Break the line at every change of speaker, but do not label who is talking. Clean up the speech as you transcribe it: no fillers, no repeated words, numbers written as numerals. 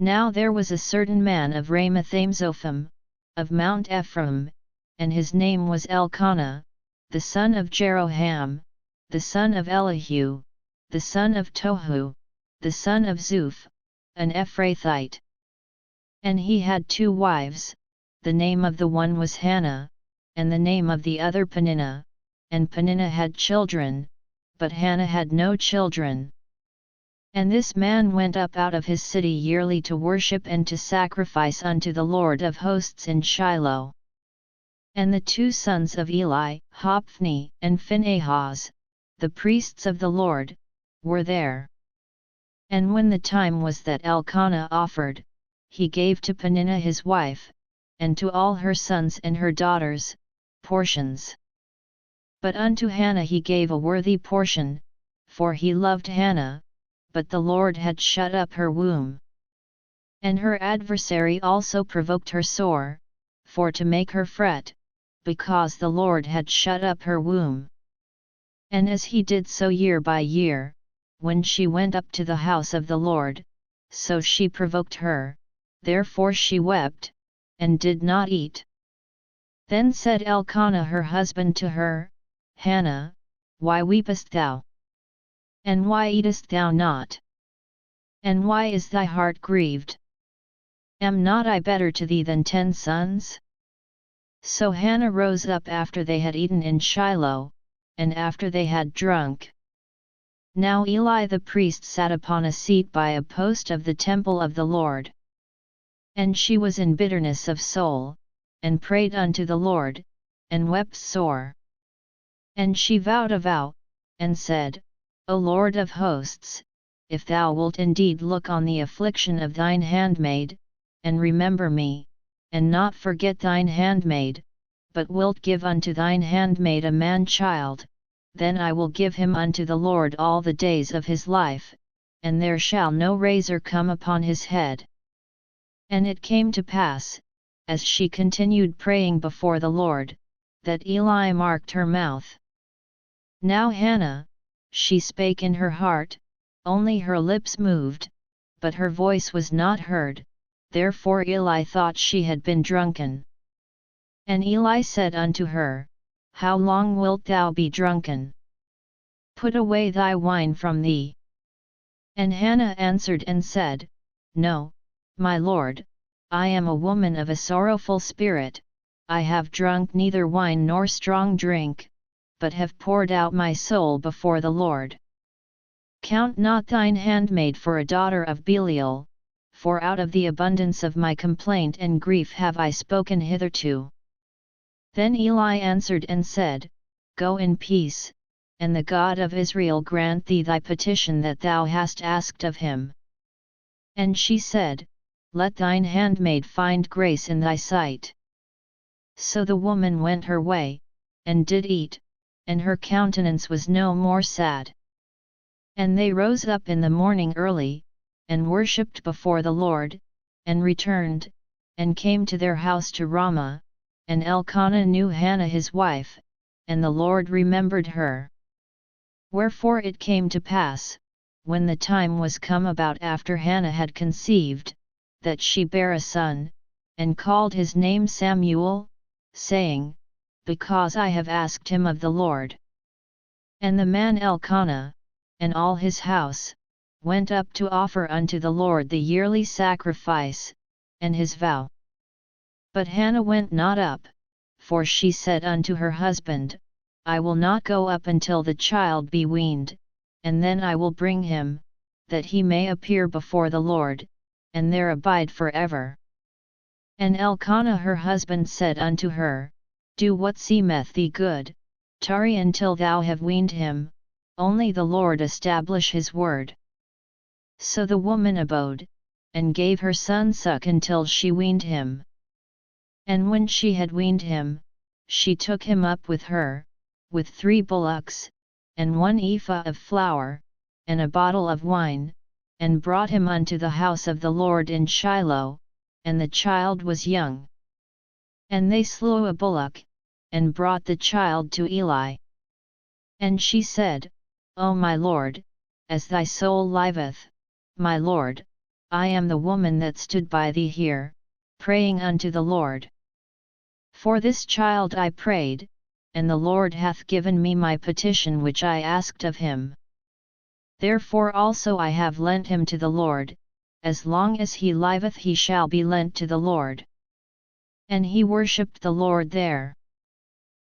Now there was a certain man of Ramathaimzophim, of Mount Ephraim, and his name was Elkanah, the son of Jeroham, the son of Elihu, the son of Tohu, the son of Zuph, an Ephrathite. And he had 2 wives, the name of the one was Hannah, and the name of the other Peninnah, and Peninnah had children, but Hannah had no children. And this man went up out of his city yearly to worship and to sacrifice unto the Lord of hosts in Shiloh. And the 2 sons of Eli, Hophni and Phinehas, the priests of the Lord, were there. And when the time was that Elkanah offered, he gave to Peninnah his wife, and to all her sons and her daughters, portions. But unto Hannah he gave a worthy portion, for he loved Hannah, but the Lord had shut up her womb. And her adversary also provoked her sore, for to make her fret, because the Lord had shut up her womb. And as he did so year by year, when she went up to the house of the Lord, so she provoked her, therefore she wept, and did not eat. Then said Elkanah her husband to her, Hannah, why weepest thou? And why eatest thou not? And why is thy heart grieved? Am not I better to thee than 10 sons? So Hannah rose up after they had eaten in Shiloh, and after they had drunk. Now Eli the priest sat upon a seat by a post of the temple of the Lord. And she was in bitterness of soul, and prayed unto the Lord, and wept sore. And she vowed a vow, and said, O Lord of hosts, if thou wilt indeed look on the affliction of thine handmaid, and remember me, and not forget thine handmaid, but wilt give unto thine handmaid a man-child, then I will give him unto the Lord all the days of his life, and there shall no razor come upon his head. And it came to pass, as she continued praying before the Lord, that Eli marked her mouth. Now Hannah, she spake in her heart, only her lips moved, but her voice was not heard, therefore Eli thought she had been drunken. And Eli said unto her, How long wilt thou be drunken? Put away thy wine from thee. And Hannah answered and said, No, my lord, I am a woman of a sorrowful spirit, I have drunk neither wine nor strong drink, but have poured out my soul before the Lord. Count not thine handmaid for a daughter of Belial, for out of the abundance of my complaint and grief have I spoken hitherto. Then Eli answered and said, Go in peace, and the God of Israel grant thee thy petition that thou hast asked of him. And she said, Let thine handmaid find grace in thy sight. So the woman went her way, and did eat, and her countenance was no more sad. And they rose up in the morning early, and worshipped before the Lord, and returned, and came to their house to Ramah, and Elkanah knew Hannah his wife, and the Lord remembered her. Wherefore it came to pass, when the time was come about after Hannah had conceived, that she bare a son, and called his name Samuel, saying, Because I have asked him of the Lord. And the man Elkanah, and all his house, went up to offer unto the Lord the yearly sacrifice, and his vow. But Hannah went not up, for she said unto her husband, I will not go up until the child be weaned, and then I will bring him, that he may appear before the Lord, and there abide forever. And Elkanah her husband said unto her, Do what seemeth thee good, tarry until thou have weaned him, only the Lord establish his word. So the woman abode, and gave her son suck until she weaned him. And when she had weaned him, she took him up with her, with 3 bullocks, and 1 ephah of flour, and a bottle of wine, and brought him unto the house of the Lord in Shiloh, and the child was young. And they slew a bullock, and brought the child to Eli. And she said, O my lord, as thy soul liveth, my lord, I am the woman that stood by thee here, praying unto the Lord. For this child I prayed, and the Lord hath given me my petition which I asked of him. Therefore also I have lent him to the Lord, as long as he liveth he shall be lent to the Lord. And he worshipped the Lord there.